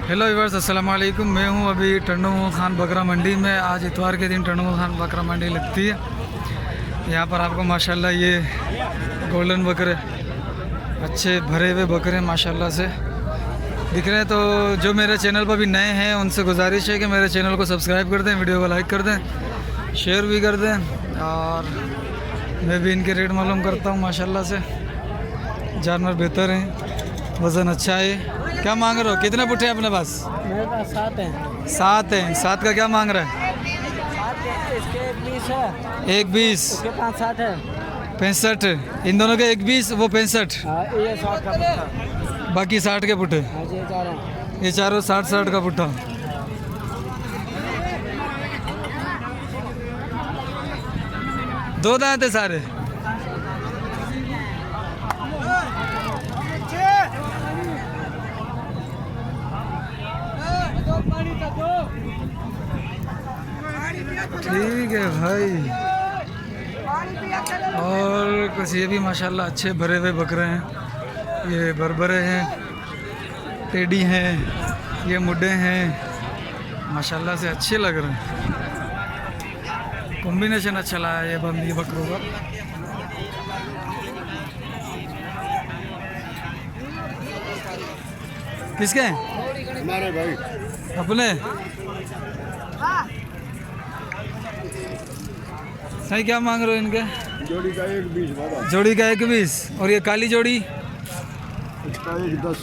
Hello viewers, अस्सलाम वालेकुम। मैं हूं अभी टंडू खान बकरा मंडी में। आज इतवार के दिन टंडू खान बकरा मंडी लगती है। यहां पर आपको माशाल्लाह ये गोल्डन बकरे, अच्छे भरे हुए बकरे माशाल्लाह से दिख रहे हैं। तो जो मेरे चैनल पर भी नए हैं उनसे गुजारिश है कि मेरे चैनल को सब्सक्राइब कर दें, वीडियो को लाइक कर दें, शेयर भी कर दें। और मैं भी इनके रेट मालूम करता हूँ। माशाल्लाह से जानवर बेहतर हैं, वज़न अच्छा है। क्या मांग रहे हो? कितने पुट्ठे हैं अपने पास? मेरे पास 7 हैं। 7 हैं। 7 का क्या मांग रहा है? 7 इसके 20 है। 1,20। इसके 5-7 है। 65। इन दोनों के 1,20, वो 65। हाँ, ये 60 का पुट्ठा। बाकी 60 के पुट्ठे। हाँ, ये 4 हैं। ये चारों 60 का पुट्ठा। दो दांत है सारे। ठीक है भाई। और कुछ ये भी माशाल्लाह अच्छे भरे हुए बकरे हैं। ये बरबरे हैं, टेडी हैं, ये मुड्डे हैं। माशाल्लाह से अच्छे लग रहे हैं। कॉम्बिनेशन अच्छा लगा ये बकरों का। किसके हैं? हमारे भाई अपने। सही क्या मांग रहे हो इनके? जोड़ी का 1,20 बाबा, जोड़ी का 1,20। और ये काली जोड़ी इसका 1,10,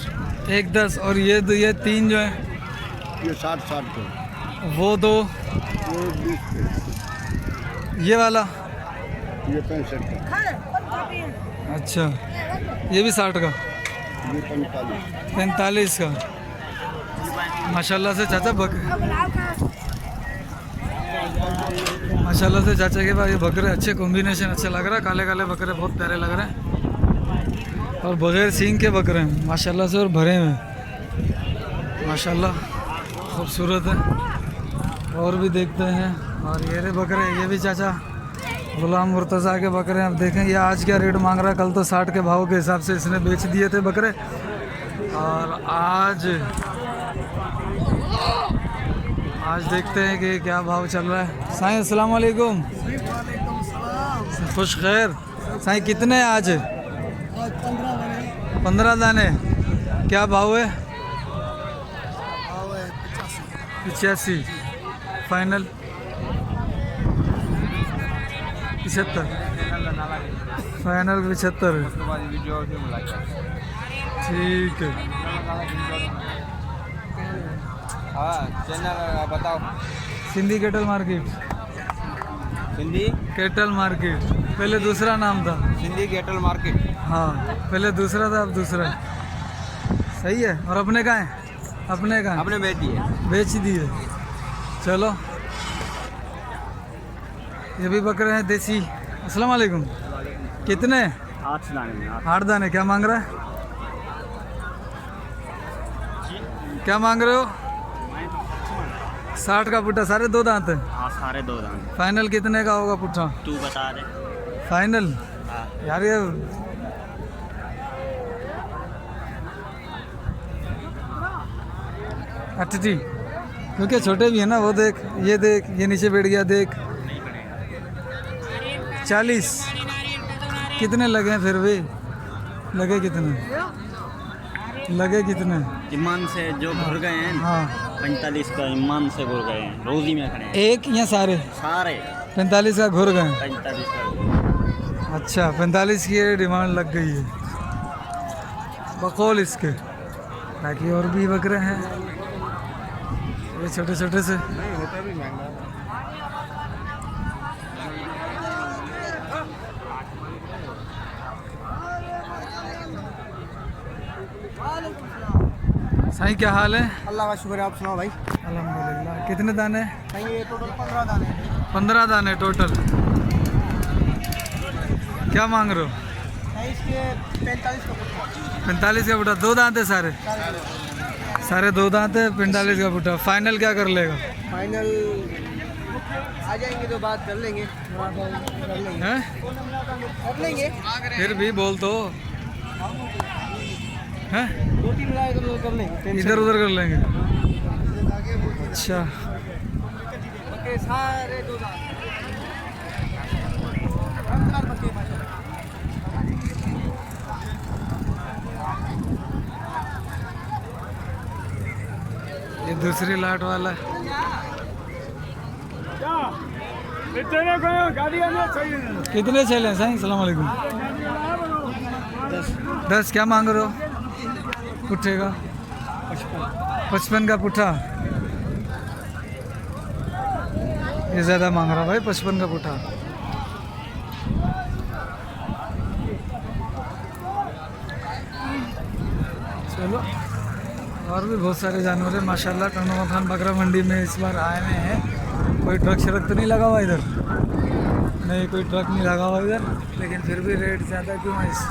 1,10। और ये 3 जो है ये 60 का, वो 2, ये 1,20 पे, ये वाला। ये 65 का, अच्छा, ये भी 60 का, ये 45, 45 का। माशाल्लाह से चाचा माशाल्लाह से चाचा के पास ये बकरे अच्छे, कॉम्बिनेशन अच्छा लग रहा है। काले काले बकरे बहुत प्यारे लग रहे हैं और बगैर सींग के बकरे हैं माशाल्लाह से, और भरे हुए माशाल्लाह खूबसूरत है। और भी देखते हैं। और ये रे बकरे, ये भी चाचा गुलाम मुर्तज़ा के बकरे हैं। अब देखें ये आज क्या रेट मांग रहा है। कल तो 60 के भाव के हिसाब से इसने बेच दिए थे बकरे, और आज देखते हैं कि क्या भाव चल रहा है। साईं अस्सलाम वालेकुम। खुश खैर। साईं कितने हैं आज? 15 दाने। क्या भाव है? 85। फाइनल 75। फाइनल 75। ठीक है। हाँ, चैनल बताओ। Sindhi cattle market. Sindhi cattle market पहले दूसरा नाम था। Sindhi cattle market. हाँ, पहले दूसरा था, अब दूसरा। सही है। और अपने कहाँ है? अपने कहाँ? आपने बेच दिए? बेच दिए। चलो, ये भी बकरे हैं देसी। अस्सलाम वालेकुम। कितने? 8 दाने। 8 दाने। क्या मांग रहा है? क्या मांग रहे हो? 60 का पुट्ठा। सारे 2 दांत है। हाँ, सारे 2 दाने। फाइनल कितने का होगा पुट्ठा? तू बता दे। फाइनल यार ये अट्ठी, क्योंकि छोटे भी है ना। वो देख, ये देख, ये नीचे बैठ गया देख। 40 कितने लगे हैं फिर भी? लगे कितने? लगे कितने? ईमान से जो घुर गए हैं। हाँ, 45 का ईमान से घुर गए हैं। रोजी में खड़े हैं एक या सारे? सारे। 45 का घुर गए। 45 का। अच्छा, 45 की डिमांड लग गई है बकौल इसके। बाकी और भी बकरे हैं, ये छोटे छोटे से। नहीं होता भी महंगा। साईं क्या हाल है? अल्लाह का शुक्र है। आप सुनाओ भाई। अल्हम्दुलिल्लाह। कितने दाने? ये टोटल 15 दाने। 15 दाने टोटल। क्या मांग रहे हो? इसके 45 का पुट्ठा। 45 का बुटा। 2 दांत है सारे? सारे 2 दांत है। 45 का बुटा। फाइनल क्या कर लेगा? फाइनल आ जाएंगे तो बात कर लेंगे। हैं? कर लेंगे। फिर भी बोल तो। हैं? 2-3 लाख कर लेंगे। इधर उधर कर लेंगे। अच्छा, बकरे सारे 2 दांत। ये दूसरी लाट वाला है। कितने चले हैं साईं? सलाम अलैकुम। 10 क्या मांग रहे हो पुट्ठे का? 55 का पुट्ठा। ये ज़्यादा मांग रहा भाई, 55 का पुट्ठा। चलो, और भी बहुत सारे जानवर हैं माशाल्लाह। टनोवा खान बकरा मंडी में इस बार आए हुए हैं। कोई ट्रक शरक तो नहीं लगा हुआ इधर? नहीं, कोई ट्रक नहीं लगा हुआ इधर, लेकिन फिर भी रेट ज़्यादा क्यों है इस?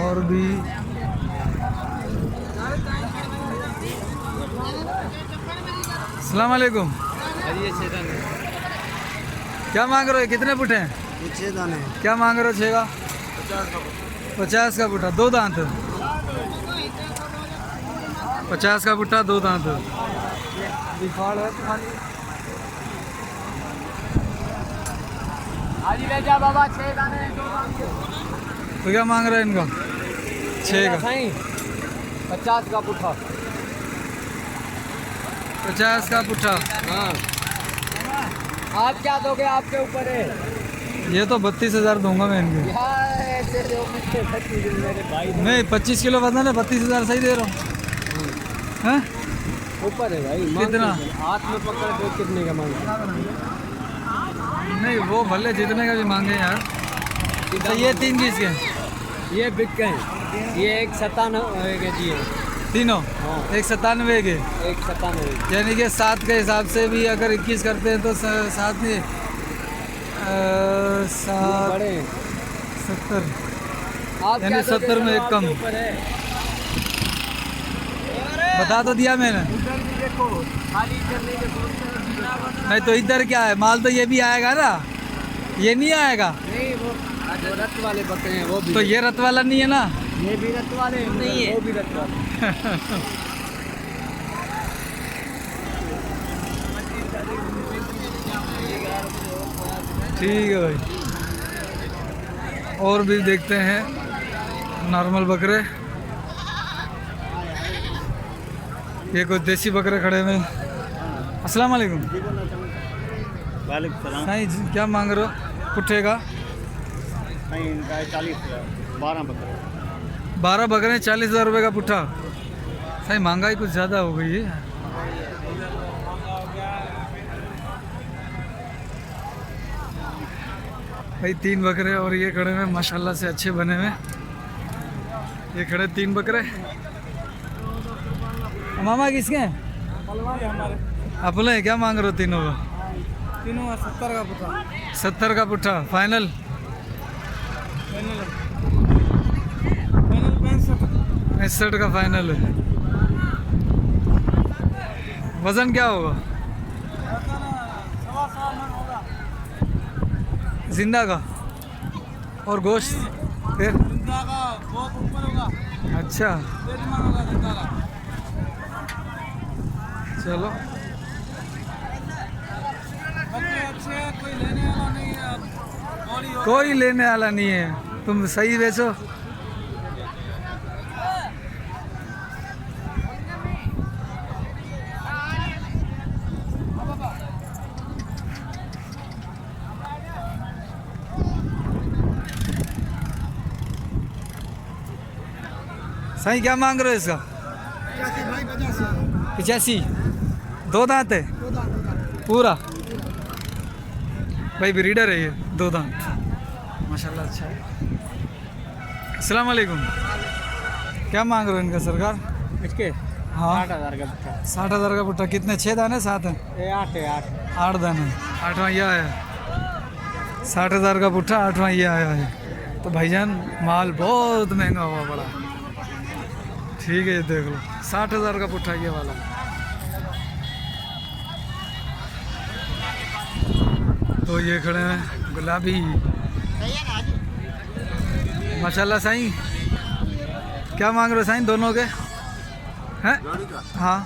और भी अस्सलाम वालेकुम। क्या मांग रहे हो? कितने पुट्ठे हैं? 6 दाने। क्या मांग रहे हो? 6 का? 50 का पुट्ठा, 2 दांत। 50 का पुट्ठा, 2 दांत। दिखाड़ है तुम्हारी। आज ले जा बाबा 6 दाने 2 दांत। तो क्या मांग रहे हैं इनका? 6 का। 50 का पुट्ठा। 50 का पुट्ठा। हाँ, आप क्या दोगे? आपके ऊपर है। ये तो 32,000 दूंगा मैं इनके। मेरे भाई नहीं, 25 किलो वजन है, 32,000 सही दे रहा हूँ। हैं? ऊपर है भाई। कितना? हाथ में पकड़ के कितने का मांग? नहीं, वो भले जितने का भी मांगे यार। तो ये 3 पीस के ये बिक गए। ये 197 के दिए। तीनों? हाँ। 197 के। 197। यानी कि 7 के हिसाब से भी अगर 21 करते हैं तो 7 नहीं, 7 बड़े 70, आप यानी क्या दोगे? 70 में एक कम। आपके ऊपर है। बता तो दिया मैंने। उधर भी देखो, खाली करने के नहीं तो इधर क्या है, माल तो ये भी आएगा ना, ये नहीं आएगा। नहीं, वो रत वाले बकरे हैं वो भी। तो ये रत वाला नहीं है ना? ये भी रत वाले नहीं है, वो भी रत वाले। ठीक है भाई, और भी देखते हैं नॉर्मल बकरे। ये कुछ देसी बकरे खड़े हुए। अस्सलाम वालेकुम। वालेकुम सलाम। साईं जी, क्या मांग रहे हो पुट्ठे का? नहीं, इनका 40,000। 12 बकरे। 12 बकरे 40,000 रुपये का पुट्ठा। साईं महंगाई कुछ ज़्यादा हो गई है। भाई 3 बकरे और ये खड़े हुए माशाल्लाह से अच्छे बने हुए। ये खड़े 3 बकरे। मामा किसके हैं? अपने। क्या मांग रहे हो तीनों का? तीनों 70 का पुट्ठा। 70 का पुट्ठा फाइनल? 65 का फाइनल है। वजन क्या होगा? जिंदा का? और गोश्त फिर? बहुत ऊपर होगा। अच्छा, चलो अच्छे कोई लेने वाला नहीं है। कोई लेने वाला नहीं है, तुम सही बेचो। सही क्या मांग रहे हो इसका? 85। 2 दांत है पूरा? भाई ब्रीडर है ये, 2 दांत माशाल्लाह अच्छा है। अस्सलाम वालेकुम। क्या मांग रहे हो इनका सरकार? इसके हाँ, 60,000 का पुट्ठा। 60,000 का पुट्ठा। कितने? 6 दाने? 7 हैं? ये 8 है। 8 दाने। 8वां ये आया। 60,000 का पुट्ठा, 8वां ये आया है। तो भाईजान माल बहुत महंगा हुआ पड़ा। ठीक है, ये देख लो 60,000 का पुट्ठा ये वाला। तो ये खड़े हैं गुलाबी। माशाल्लाह साईं। क्या मांग रहे हो साईं दोनों के हैं? हाँ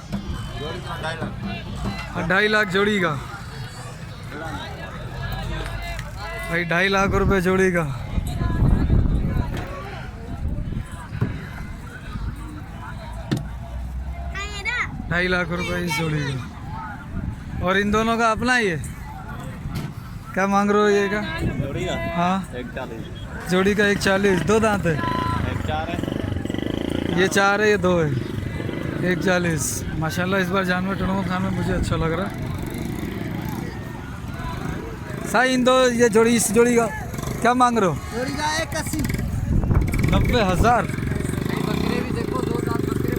2.5 लाख जोड़ी का भाई, 2.5 लाख रुपए जोड़ी का। ढाई लाख रुपए इस जोड़ी का। और इन दोनों का अपना ही है। क्या मांग रहे हो ये का? जोड़ी का हाँ 140, जोड़ी का 140। दो दांत है? 1 4 है। ये 4 है, ये 2 है। 140 माशाल्लाह। इस बार जानवर टनों खान में मुझे अच्छा लग रहा है। साईं इन दो ये जोड़ी, इस जोड़ी का क्या मांग रहे हो? जोड़ी का 81। 90,000। बकरे भी देखो, 2 दांत बकरे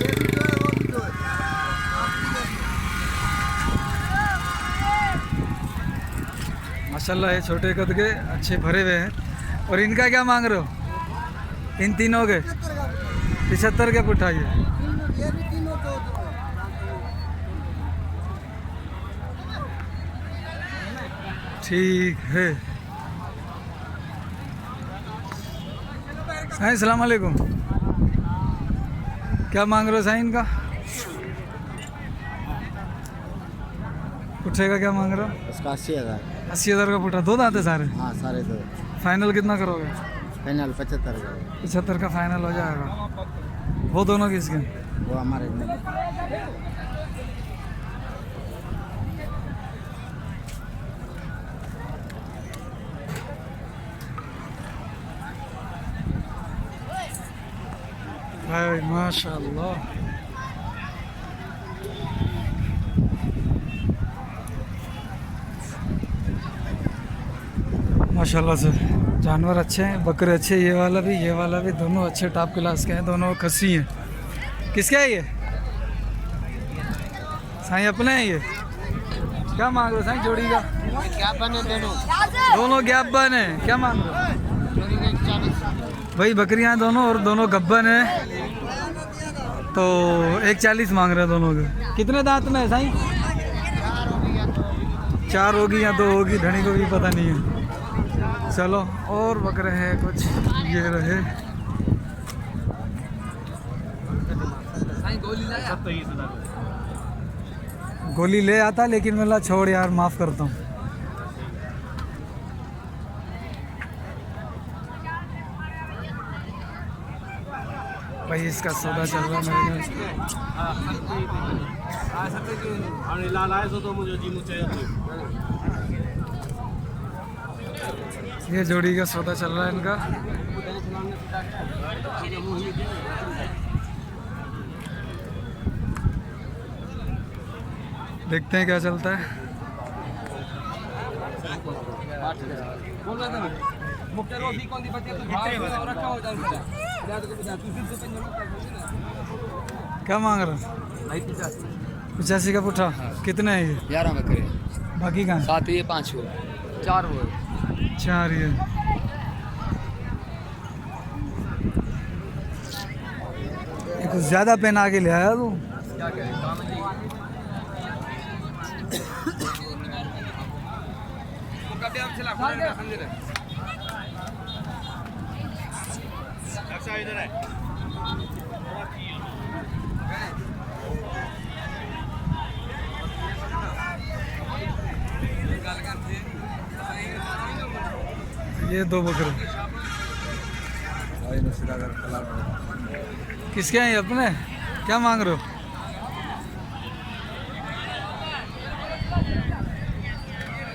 ये भी दो है, वो भी दो है। माशाल्लाह ये छोटे कद के अच्छे भरे हुए हैं। और इनका क्या मांग रहे हो? इन तीनों के 75 के पुट्ठा ये। ये भी तीनों दो है। ठीक है। साईं सलाम अलैकुम। क्या मांग रहे हो साईं इनका? पुट्ठे का क्या मांग रहे हो? उसका 80,000। 80,000 का पुट्ठा। दो दांत है सारे? हाँ सारे दो। फाइनल कितना करोगे? फाइनल 75 का। 75 का फाइनल हो जाएगा। वो दोनों किसके? वो हमारे भाई माशाल्लाह। माशाल्लाह से जानवर अच्छे हैं, बकरे अच्छे। ये वाला भी दोनों अच्छे टॉप क्लास के हैं। दोनों खस्सी हैं। किसके है ये साईं? अपने हैं ये। क्या मांग रहे हो साईं जोड़ी का? क्या बने दोनों? दोनों गैबन है। क्या मांग रहे हो? भाई बकरियां दोनों, और दोनों गब्बन है। तो 140 मांग रहे हैं दोनों के। कितने दांत में है साईं? 4 होगी या 2 होगी, धनी को भी पता नहीं है। चलो और बकरे हैं कुछ, ये रहे। गोली ले आता लेकिन मैं छोड़ यार, माफ करता हूँ। भाई इसका सौदा चल रहा है मेरे ख्याल। ये जोड़ी का सौदा चल रहा है इनका। देखते हैं क्या चलता है। क्या मांग रहा? 85 का पुट्ठा। कितने है ये? 11 बकरे। बाकी कहाँ? 7 ये 5 हो, 4 हो। 4 ये। ये कुछ ज्यादा पहना के ले आया तू। क्या करें, काम है। इधर है। ये 2 बकरे किसके हैं? ये अपने। क्या मांग रहे हो?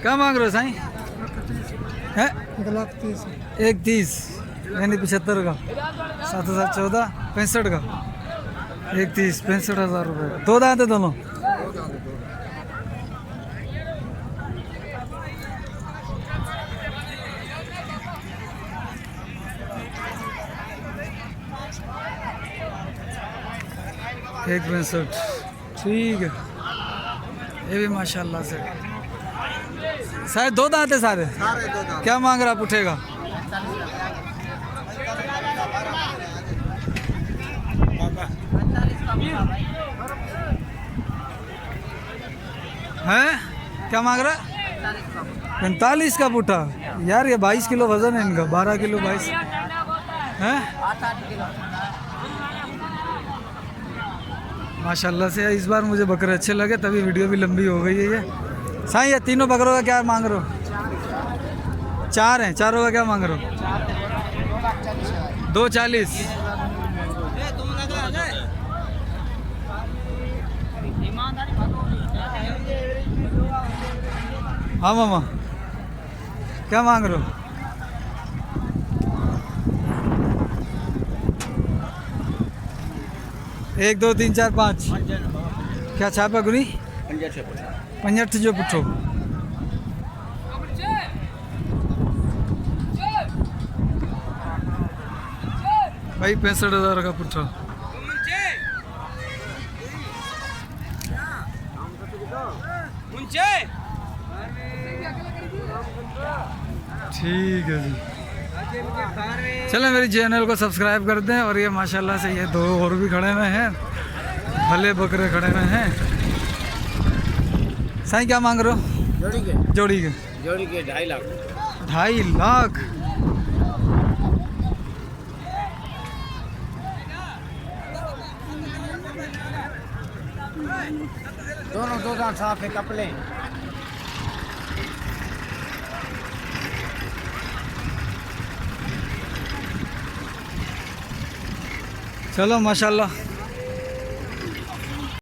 क्या मांग रहे हो साईं? है 130 यानी 75 का। 7,14 65 का। 130 65,000 रुपये। 2 दांत है दोनों? एक 65। ठीक है। ये भी माशाल्लाह से शायद 2 दांत है सारे। क्या मांग रहा उठेगा? हैं? क्या मांग रहा? 45 का पुट्ठा। यार ये 22 किलो वजन है इनका, 12 किलो 22 हैं 8 किलो। माशाल्लाह से। इस बार मुझे बकरे अच्छे लगे तभी वीडियो भी लंबी हो गई है ये। साईं ये तीनों बकरों का क्या मांग रहे हो? 4 हैं, चारों का क्या मांग रहे हो? 240। हाँ मामा क्या मांग रहे हो? 1 2 3 4 5 क्या छापा गुनी 65 जो पुछो भाई 65,000 का पुछो। ठीक है जी। चलो मेरी चैनल को सब्सक्राइब कर दें। और ये माशाल्लाह से ये 2 और भी खड़े हुए हैं, भले बकरे खड़े हुए हैं। साईं क्या मांग रहे हो? जोड़ी के जोड़ी के 2.5 लाख। 2.5 लाख। दोनों 2 दांत साफ है, कपले। चलो माशाल्लाह